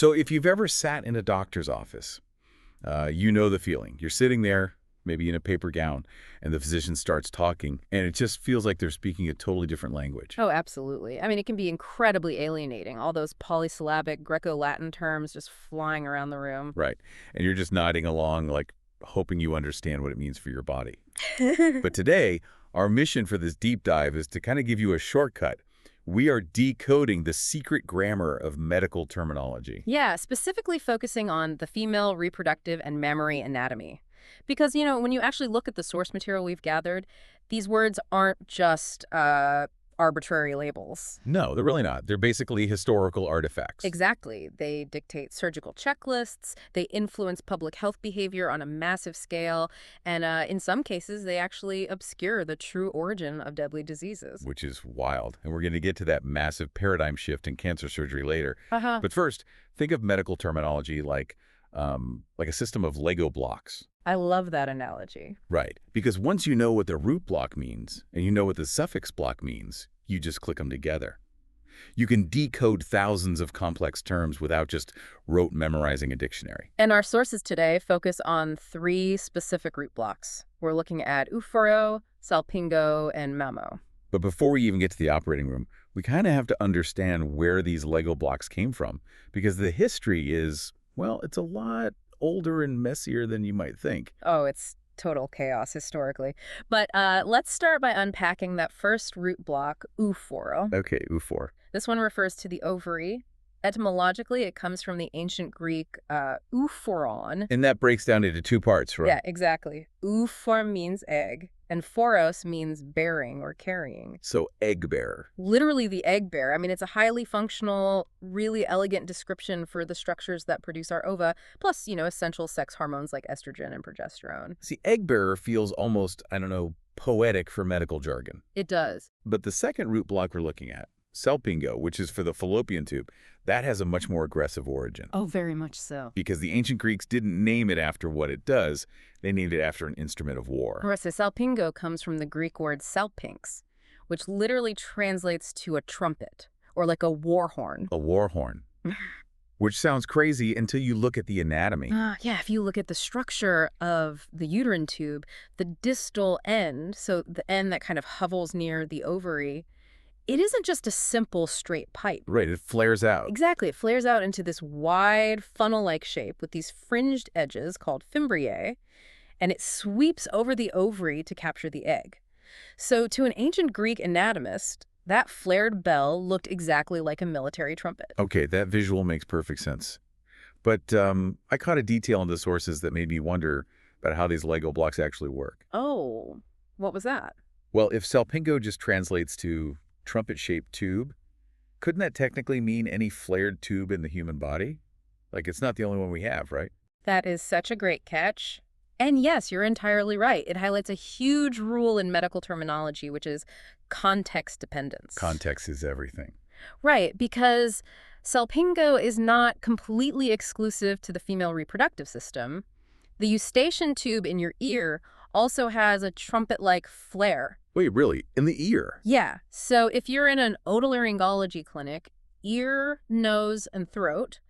So if you've ever sat in a doctor's office, you know the feeling. You're sitting there, maybe in a paper gown, and the physician starts talking, and it just feels like they're speaking a totally different language. Oh, absolutely. I mean, it can be incredibly alienating, all those polysyllabic Greco-Latin terms just flying around the room. Right. And you're just nodding along, like hoping you understand what it means for your body. But today, our mission for this deep dive is to kind of give you a shortcut. We are decoding the secret grammar of medical terminology. Yeah, specifically focusing on the female reproductive and mammary anatomy. Because, when you actually look at the source material we've gathered, these words aren't just arbitrary labels. No, they're really not. They're basically historical artifacts. Exactly. They dictate surgical checklists, they influence public health behavior on a massive scale, and in some cases, they actually obscure the true origin of deadly diseases. Which is wild. And we're going to get to that massive paradigm shift in cancer surgery later. But first, think of medical terminology like a system of Lego blocks. I love that analogy. Right. Because once you know what the root block means and you know what the suffix block means, you just click them together. You can decode thousands of complex terms without just rote memorizing a dictionary. And our sources today focus on 3 specific root blocks. We're looking at Oophor, Salpingo, and Mamm. But before we even get to the operating room, we kind of have to understand where these Lego blocks came from, because the history is, well, it's a lot older and messier than you might think. Oh, it's total chaos historically. But let's start by unpacking that first root block, Oophor. Okay, Oophor. This one refers to the ovary. Etymologically, it comes from the ancient Greek oophoron. And that breaks down into 2 parts, right? Yeah, exactly. Oophor means egg, and phoros means bearing or carrying. So egg bearer. Literally the egg bearer. I mean, it's a highly functional, really elegant description for the structures that produce our ova, plus, essential sex hormones like estrogen and progesterone. See, egg bearer feels almost, I don't know, poetic for medical jargon. It does. But the second root block we're looking at, salpingo, which is for the fallopian tube, that has a much more aggressive origin. Oh, very much so. Because the ancient Greeks didn't name it after what it does. They named it after an instrument of war. Right, so salpingo comes from the Greek word salpinx, which literally translates to a trumpet, or like a war horn. A war horn. Which sounds crazy until you look at the anatomy. Yeah, if you look at the structure of the uterine tube, the distal end, so the end that kind of hovels near the ovary, it isn't just a simple straight pipe. Right, it flares out. Exactly. It flares out into this wide funnel-like shape with these fringed edges called fimbriae, and it sweeps over the ovary to capture the egg. So to an ancient Greek anatomist, that flared bell looked exactly like a military trumpet. Okay, that visual makes perfect sense. But I caught a detail in the sources that made me wonder about how these Lego blocks actually work. Oh, what was that? Well, if salpingo just translates to trumpet-shaped tube, couldn't that technically mean any flared tube in the human body? Like, it's not the only one we have, right? That is such a great catch. And yes, you're entirely right. It highlights a huge rule in medical terminology, which is context dependence. Context is everything. Right, because salpingo is not completely exclusive to the female reproductive system. The eustachian tube in your ear also has a trumpet-like flare. Wait, really? In the ear? Yeah. So if you're in an otolaryngology clinic, ear, nose, and throat,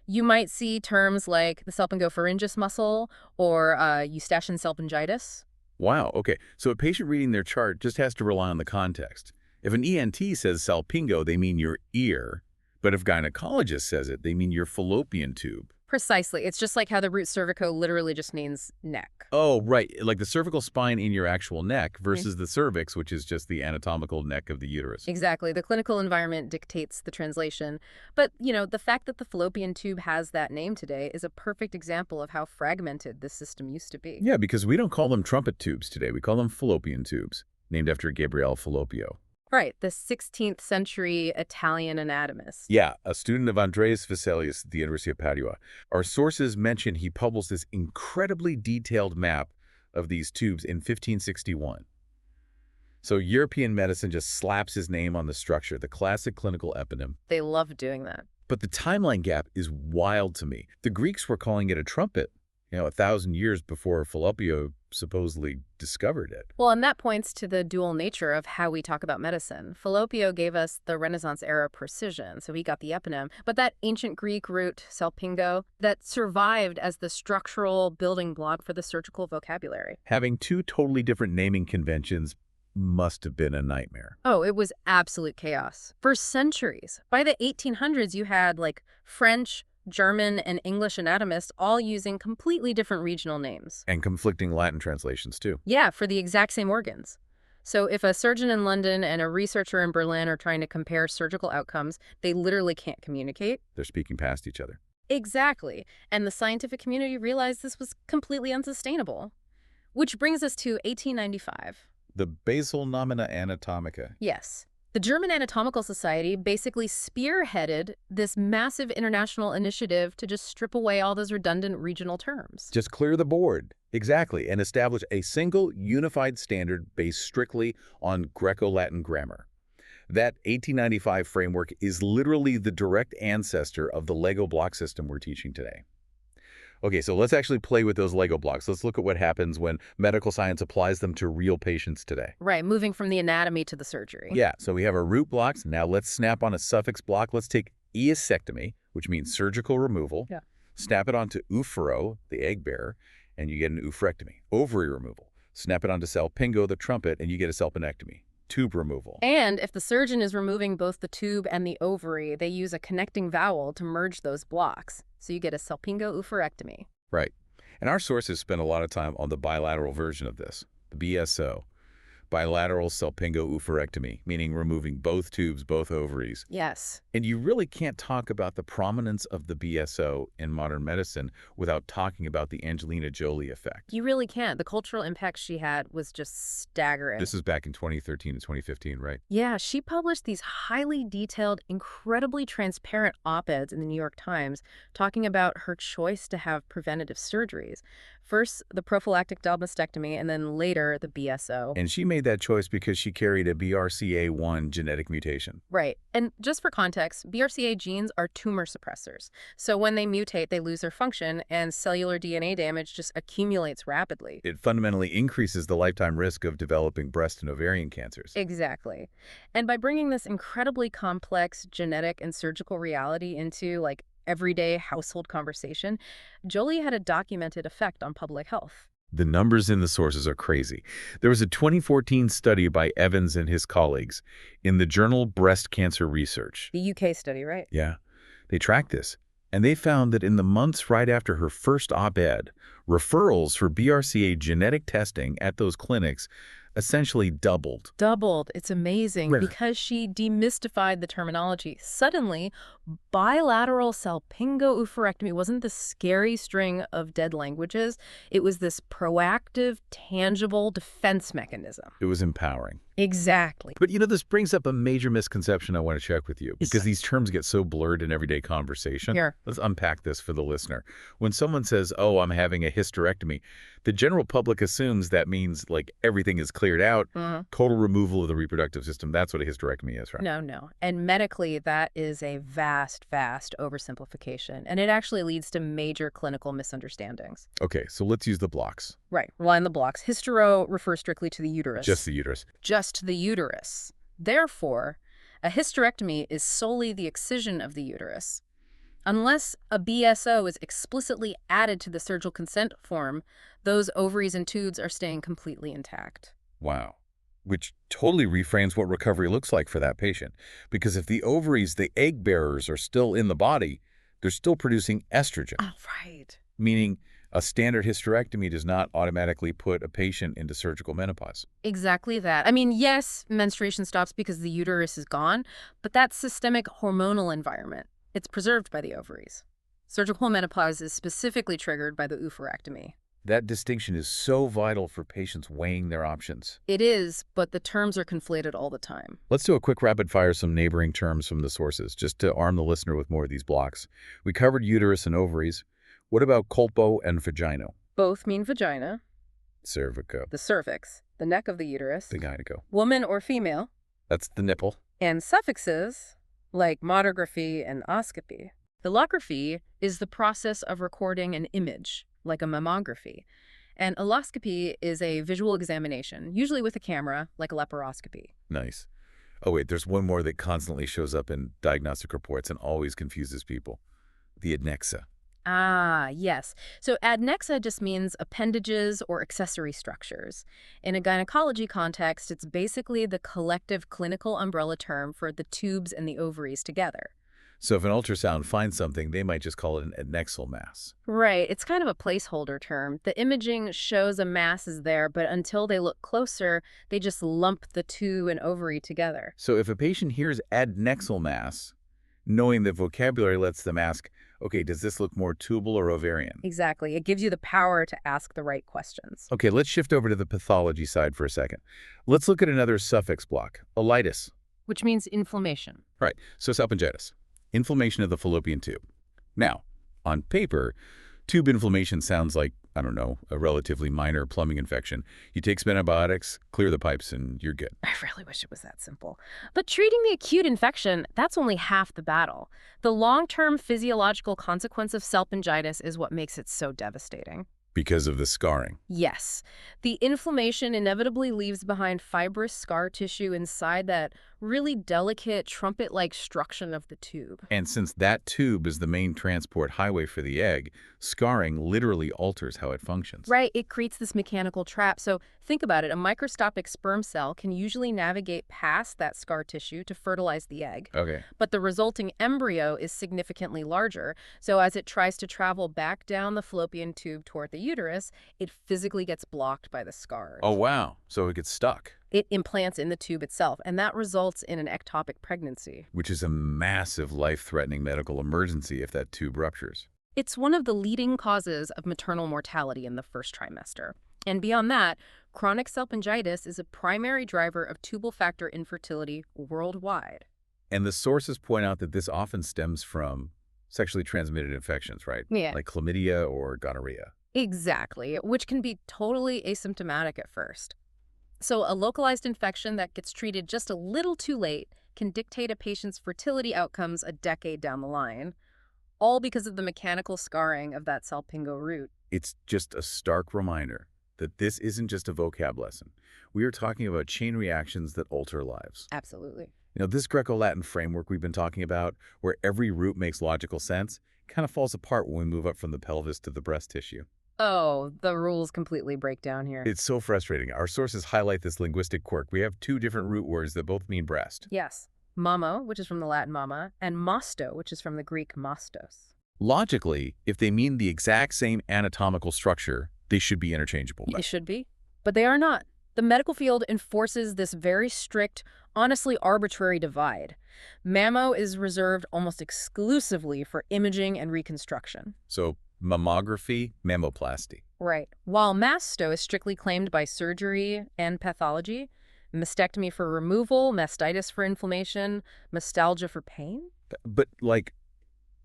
you might see terms like the salpingopharyngeus muscle or eustachian salpingitis. Wow, okay. So a patient reading their chart just has to rely on the context. If an ENT says salpingo, they mean your ear. But if gynecologist says it, they mean your fallopian tube. Precisely. It's just like how the root cervico literally just means neck. Oh, right. Like the cervical spine in your actual neck versus the cervix, which is just the anatomical neck of the uterus. Exactly. The clinical environment dictates the translation. But, the fact that the fallopian tube has that name today is a perfect example of how fragmented this system used to be. Yeah, because we don't call them trumpet tubes today. We call them fallopian tubes, named after Gabriele Fallopio. Right, the 16th century Italian anatomist. Yeah, a student of Andreas Vesalius at the University of Padua. Our sources mention he published this incredibly detailed map of these tubes in 1561. So European medicine just slaps his name on the structure, the classic clinical eponym. They love doing that. But the timeline gap is wild to me. The Greeks were calling it a trumpet, 1,000 years before Fallopio supposedly discovered it. Well, and that points to the dual nature of how we talk about medicine. Falloppio gave us the Renaissance-era precision, so he got the eponym. But that ancient Greek root, salpingo, that survived as the structural building block for the surgical vocabulary. Having two totally different naming conventions must have been a nightmare. Oh, it was absolute chaos. For centuries. By the 1800s, you had, like, French, German, and English anatomists all using completely different regional names. And conflicting Latin translations, too. Yeah, for the exact same organs. So if a surgeon in London and a researcher in Berlin are trying to compare surgical outcomes, they literally can't communicate. They're speaking past each other. Exactly. And the scientific community realized this was completely unsustainable. Which brings us to 1895. The basal nomina anatomica. Yes. The German Anatomical Society basically spearheaded this massive international initiative to just strip away all those redundant regional terms. Just clear the board. Exactly. And establish a single unified standard based strictly on Greco-Latin grammar. That 1895 framework is literally the direct ancestor of the Lego block system we're teaching today. Okay, so let's actually play with those Lego blocks. Let's look at what happens when medical science applies them to real patients today. Right, moving from the anatomy to the surgery. Yeah, so we have our root blocks. Now let's snap on a suffix block. Let's take eosectomy, which means surgical removal. Yeah. Snap it onto oophoro, the egg bearer, and you get an oophorectomy. Ovary removal. Snap it onto salpingo, the trumpet, and you get a salpinectomy. Tube removal. And if the surgeon is removing both the tube and the ovary, they use a connecting vowel to merge those blocks. So you get a salpingo-oophorectomy. Right. And our sources spend a lot of time on the bilateral version of this, the BSO. Bilateral salpingo-oophorectomy, meaning removing both tubes, both ovaries. Yes. And you really can't talk about the prominence of the BSO in modern medicine without talking about the Angelina Jolie effect. You really can't. The cultural impact she had was just staggering. This is back in 2013 to 2015, right? Yeah, she published these highly detailed, incredibly transparent op-eds in the New York Times talking about her choice to have preventative surgeries. First, the prophylactic mastectomy, and then later, the BSO. And she made that choice because she carried a BRCA1 genetic mutation. Right. And just for context, BRCA genes are tumor suppressors. So when they mutate, they lose their function, and cellular DNA damage just accumulates rapidly. It fundamentally increases the lifetime risk of developing breast and ovarian cancers. Exactly. And by bringing this incredibly complex genetic and surgical reality into, like, everyday household conversation, Jolie had a documented effect on public health. The numbers in the sources are crazy. There was a 2014 study by Evans and his colleagues in the journal Breast Cancer Research. The UK study, right? Yeah. They tracked this, and they found that in the months right after her first op-ed, referrals for BRCA genetic testing at those clinics essentially doubled. Doubled. It's amazing because she demystified the terminology. Suddenly, bilateral salpingo-oophorectomy wasn't the scary string of dead languages. It was this proactive, tangible defense mechanism. It was empowering. Exactly. But, this brings up a major misconception I want to check with you, because these terms get so blurred in everyday conversation. Here. Let's unpack this for the listener. When someone says, oh, I'm having a hysterectomy, the general public assumes that means, like, everything is cleared out, total removal of the reproductive system. That's what a hysterectomy is, right? No. And medically, that is a vast oversimplification. And it actually leads to major clinical misunderstandings. Okay, so let's use the blocks. Right. Line the blocks. Hystero refers strictly to the uterus. Just the uterus. Just to the uterus. Therefore, a hysterectomy is solely the excision of the uterus. Unless a BSO is explicitly added to the surgical consent form, those ovaries and tubes are staying completely intact. Wow. Which totally reframes what recovery looks like for that patient. Because if the ovaries, the egg bearers, are still in the body, they're still producing estrogen. Oh, right. Meaning a standard hysterectomy does not automatically put a patient into surgical menopause. Exactly that. I mean, yes, menstruation stops because the uterus is gone, but that systemic hormonal environment, it's preserved by the ovaries. Surgical menopause is specifically triggered by the oophorectomy. That distinction is so vital for patients weighing their options. It is, but the terms are conflated all the time. Let's do a quick rapid fire some neighboring terms from the sources, just to arm the listener with more of these blocks. We covered uterus and ovaries. What about colpo and vagino? Both mean vagina. Cervico. The cervix, the neck of the uterus. The gyneco. Woman or female. That's the nipple. And suffixes, like mammography and oscopy. The lography is the process of recording an image, like a mammography. And eloscopy is a visual examination, usually with a camera, like a laparoscopy. Nice. Oh, wait, there's one more that constantly shows up in diagnostic reports and always confuses people. The adnexa. Ah, yes. So adnexa just means appendages or accessory structures. In a gynecology context, it's basically the collective clinical umbrella term for the tubes and the ovaries together. So if an ultrasound finds something, they might just call it an adnexal mass. Right. It's kind of a placeholder term. The imaging shows a mass is there, but until they look closer, they just lump the tube and ovary together. So if a patient hears adnexal mass, knowing the vocabulary lets them ask, okay, does this look more tubal or ovarian? Exactly. It gives you the power to ask the right questions. Okay, let's shift over to the pathology side for a second. Let's look at another suffix block, olitis. Which means inflammation. Right, so salpingitis, inflammation of the fallopian tube. Now, on paper, tube inflammation sounds like, I don't know, a relatively minor plumbing infection. You take some antibiotics, clear the pipes, and you're good. I really wish it was that simple. But treating the acute infection, that's only half the battle. The long-term physiological consequence of salpingitis is what makes it so devastating. Because of the scarring. Yes. The inflammation inevitably leaves behind fibrous scar tissue inside that really delicate trumpet-like structure of the tube. And since that tube is the main transport highway for the egg, scarring literally alters how it functions. Right, it creates this mechanical trap. So think about it. A microscopic sperm cell can usually navigate past that scar tissue to fertilize the egg. Okay. But the resulting embryo is significantly larger. So as it tries to travel back down the fallopian tube toward the uterus, it physically gets blocked by the scars. Oh, wow. So it gets stuck. It implants in the tube itself, and that results in an ectopic pregnancy. Which is a massive life-threatening medical emergency if that tube ruptures. It's one of the leading causes of maternal mortality in the first trimester. And beyond that, chronic salpingitis is a primary driver of tubal factor infertility worldwide. And the sources point out that this often stems from sexually transmitted infections, right? Yeah. Like chlamydia or gonorrhea. Exactly, which can be totally asymptomatic at first. So a localized infection that gets treated just a little too late can dictate a patient's fertility outcomes a decade down the line, all because of the mechanical scarring of that salpingo root. It's just a stark reminder that this isn't just a vocab lesson. We are talking about chain reactions that alter lives. Absolutely. You know, this Greco-Latin framework we've been talking about, where every root makes logical sense, kind of falls apart when we move up from the pelvis to the breast tissue. Oh, the rules completely break down here. It's so frustrating. Our sources highlight this linguistic quirk. We have two different root words that both mean breast. Yes. Mammo, which is from the Latin mama, and masto, which is from the Greek mastos. Logically, if they mean the exact same anatomical structure, they should be interchangeable. They should be, but they are not. The medical field enforces this very strict, honestly arbitrary divide. Mammo is reserved almost exclusively for imaging and reconstruction. So mammography, mammoplasty. Right. While masto is strictly claimed by surgery and pathology, mastectomy for removal, mastitis for inflammation, mastalgia for pain. But like,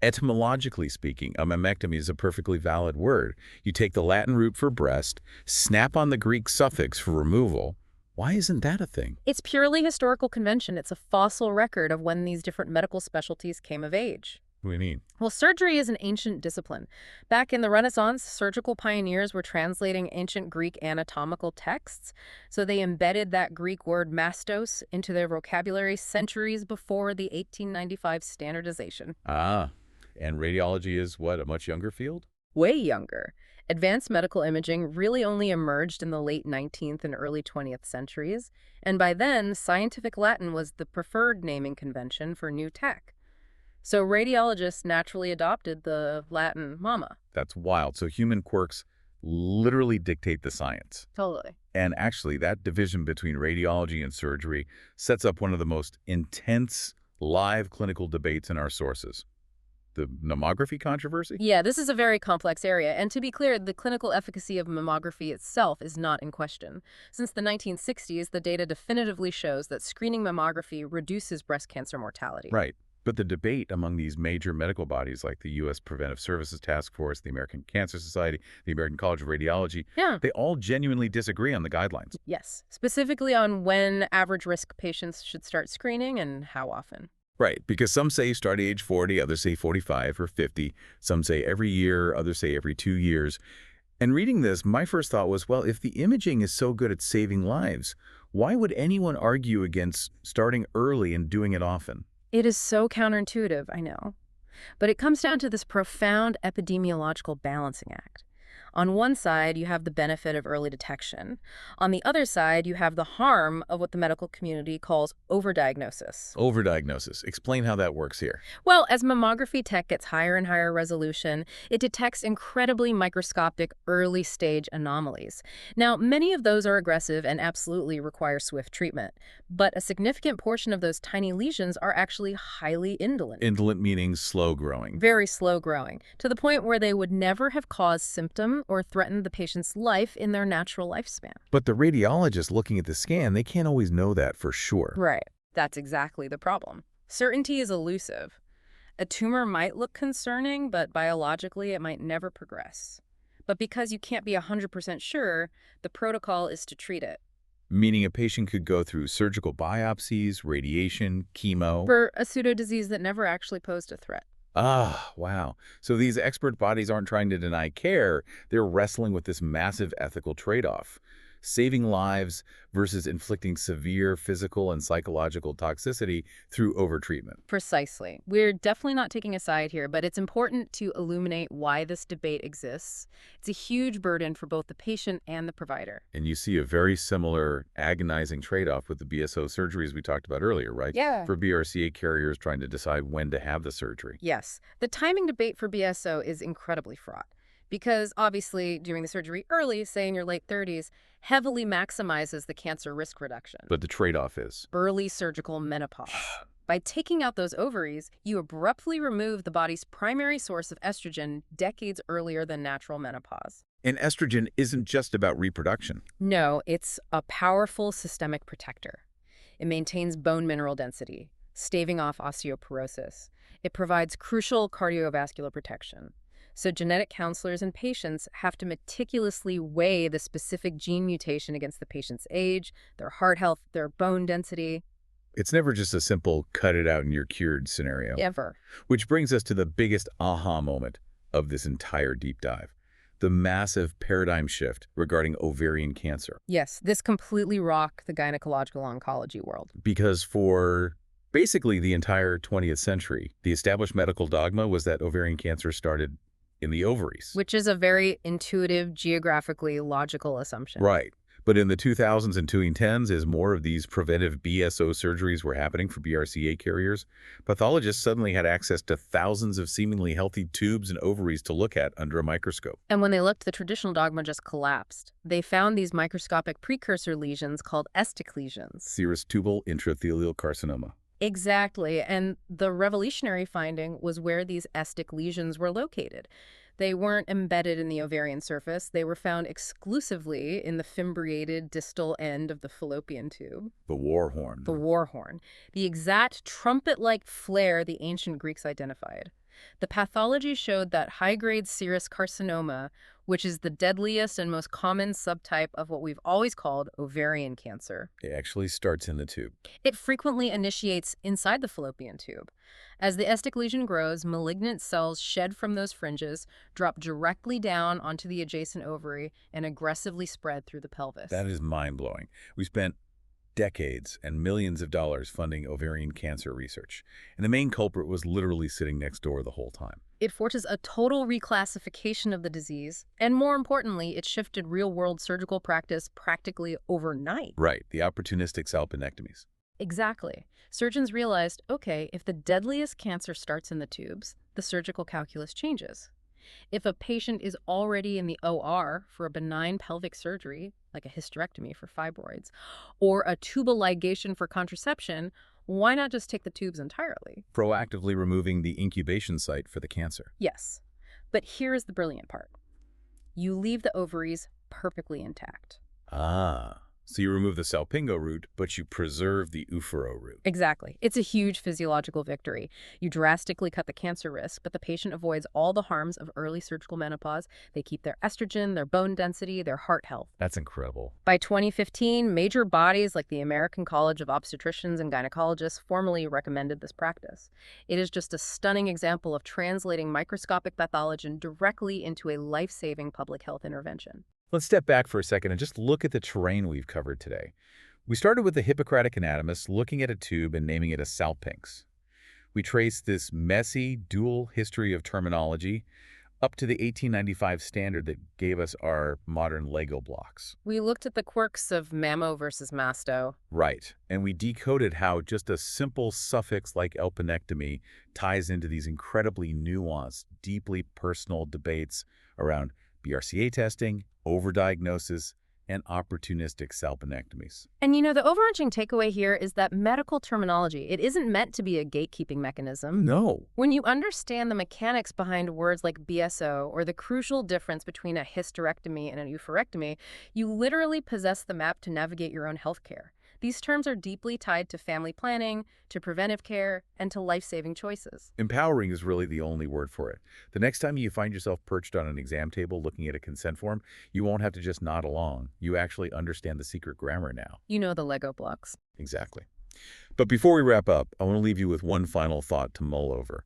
etymologically speaking, a mammectomy is a perfectly valid word. You take the Latin root for breast, snap on the Greek suffix for removal. Why isn't that a thing? It's purely historical convention. It's a fossil record of when these different medical specialties came of age. What do you mean? Well, surgery is an ancient discipline. Back in the Renaissance, surgical pioneers were translating ancient Greek anatomical texts, so they embedded that Greek word mastos into their vocabulary centuries before the 1895 standardization. Ah, and radiology is what, a much younger field? Way younger. Advanced medical imaging really only emerged in the late 19th and early 20th centuries, and by then, scientific Latin was the preferred naming convention for new tech. So radiologists naturally adopted the Latin mamma. That's wild. So human quirks literally dictate the science. Totally. And actually, that division between radiology and surgery sets up one of the most intense live clinical debates in our sources. The mammography controversy? Yeah, this is a very complex area. And to be clear, the clinical efficacy of mammography itself is not in question. Since the 1960s, the data definitively shows that screening mammography reduces breast cancer mortality. Right. But the debate among these major medical bodies like the U.S. Preventive Services Task Force, the American Cancer Society, the American College of Radiology, they all genuinely disagree on the guidelines. Yes, specifically on when average risk patients should start screening and how often. Right, because some say start at age 40, others say 45 or 50. Some say every year, others say every 2 years. And reading this, my first thought was, well, if the imaging is so good at saving lives, why would anyone argue against starting early and doing it often? It is so counterintuitive, I know. But it comes down to this profound epidemiological balancing act. On one side, you have the benefit of early detection. On the other side, you have the harm of what the medical community calls overdiagnosis. Overdiagnosis. Explain how that works here. Well, as mammography tech gets higher and higher resolution, it detects incredibly microscopic early-stage anomalies. Now, many of those are aggressive and absolutely require swift treatment, but a significant portion of those tiny lesions are actually highly indolent. Indolent meaning slow growing. Very slow growing, to the point where they would never have caused symptom or threatened the patient's life in their natural lifespan. But the radiologist looking at the scan, they can't always know that for sure. Right. That's exactly the problem. Certainty is elusive. A tumor might look concerning, but biologically it might never progress. But because you can't be 100% sure, the protocol is to treat it. Meaning a patient could go through surgical biopsies, radiation, chemo. For a pseudodisease that never actually posed a threat. Ah, wow. So these expert bodies aren't trying to deny care. They're wrestling with this massive ethical trade-off. Saving lives versus inflicting severe physical and psychological toxicity through overtreatment. Precisely. We're definitely not taking a side here, but it's important to illuminate why this debate exists. It's a huge burden for both the patient and the provider. And you see a very similar agonizing trade-off with the BSO surgeries we talked about earlier, right? Yeah. For BRCA carriers trying to decide when to have the surgery. Yes. The timing debate for BSO is incredibly fraught. Because obviously, doing the surgery early, say in your late 30s, heavily maximizes the cancer risk reduction. But the trade-off is Early surgical menopause. By taking out those ovaries, you abruptly remove the body's primary source of estrogen decades earlier than natural menopause. And estrogen isn't just about reproduction. No, it's a powerful systemic protector. It maintains bone mineral density, staving off osteoporosis. It provides crucial cardiovascular protection. So genetic counselors and patients have to meticulously weigh the specific gene mutation against the patient's age, their heart health, their bone density. It's never just a simple cut it out and you're cured scenario. Ever. Which brings us to the biggest aha moment of this entire deep dive. The massive paradigm shift regarding ovarian cancer. Yes, this completely rocked the gynecological oncology world. Because for basically the entire 20th century, the established medical dogma was that ovarian cancer started in the ovaries. Which is a very intuitive, geographically logical assumption. Right. But in the 2000s and 2010s, as more of these preventive BSO surgeries were happening for BRCA carriers, pathologists suddenly had access to thousands of seemingly healthy tubes and ovaries to look at under a microscope. And when they looked, the traditional dogma just collapsed. They found these microscopic precursor lesions called estic lesions. Serous tubal intrathelial carcinoma. Exactly, and the revolutionary finding was where these estic lesions were located. They weren't embedded in the ovarian surface. They were found exclusively in the fimbriated distal end of the fallopian tube. The war horn. The war horn. The exact trumpet-like flare the ancient Greeks identified. The pathology showed that high-grade serous carcinoma, which is the deadliest and most common subtype of what we've always called ovarian cancer. It actually starts in the tube. It frequently initiates inside the fallopian tube. As the estic lesion grows, malignant cells shed from those fringes, drop directly down onto the adjacent ovary, and aggressively spread through the pelvis. That is mind-blowing. We spent decades and millions of dollars funding ovarian cancer research, and the main culprit was literally sitting next door the whole time. It forces a total reclassification of the disease, and more importantly, it shifted real-world surgical practice practically overnight. Right, the opportunistic salpingostomies. Exactly. Surgeons realized, okay, if the deadliest cancer starts in the tubes, the surgical calculus changes. If a patient is already in the OR for a benign pelvic surgery, like a hysterectomy for fibroids, or a tubal ligation for contraception, why not just take the tubes entirely? Proactively removing the incubation site for the cancer. Yes. But here's the brilliant part. You leave the ovaries perfectly intact. Ah, So you remove the salpingo root, but you preserve the Oophor root. Exactly. It's a huge physiological victory. You drastically cut the cancer risk, but the patient avoids all the harms of early surgical menopause. They keep their estrogen, their bone density, their heart health. That's incredible. By 2015, major bodies like the American College of Obstetricians and Gynecologists formally recommended this practice. It is just a stunning example of translating microscopic pathology directly into a life-saving public health intervention. Let's step back for a second and just look at the terrain we've covered today. We started with the Hippocratic anatomist looking at a tube and naming it a salpinx. We traced this messy, dual history of terminology up to the 1895 standard that gave us our modern Lego blocks. We looked at the quirks of mammo versus masto. Right, and we decoded how just a simple suffix like salpingostomy ties into these incredibly nuanced, deeply personal debates around BRCA testing, overdiagnosis, and opportunistic salpingectomies. And the overarching takeaway here is that medical terminology, it isn't meant to be a gatekeeping mechanism. No. When you understand the mechanics behind words like BSO or the crucial difference between a hysterectomy and an oophorectomy, you literally possess the map to navigate your own healthcare. These terms are deeply tied to family planning, to preventive care, and to life-saving choices. Empowering is really the only word for it. The next time you find yourself perched on an exam table looking at a consent form, you won't have to just nod along. You actually understand the secret grammar now. You know the Lego blocks. Exactly. But before we wrap up, I want to leave you with one final thought to mull over.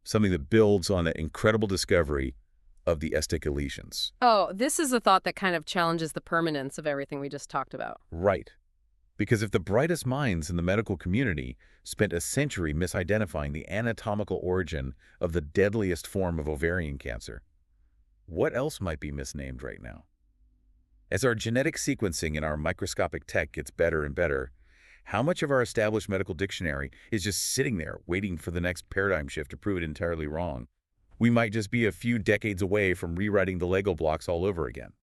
Something that builds on that incredible discovery of the esticulations. Oh, this is a thought that kind of challenges the permanence of everything we just talked about. Right. Because if the brightest minds in the medical community spent a century misidentifying the anatomical origin of the deadliest form of ovarian cancer, what else might be misnamed right now? As our genetic sequencing and our microscopic tech gets better and better, how much of our established medical dictionary is just sitting there waiting for the next paradigm shift to prove it entirely wrong? We might just be a few decades away from rewriting the Lego blocks all over again.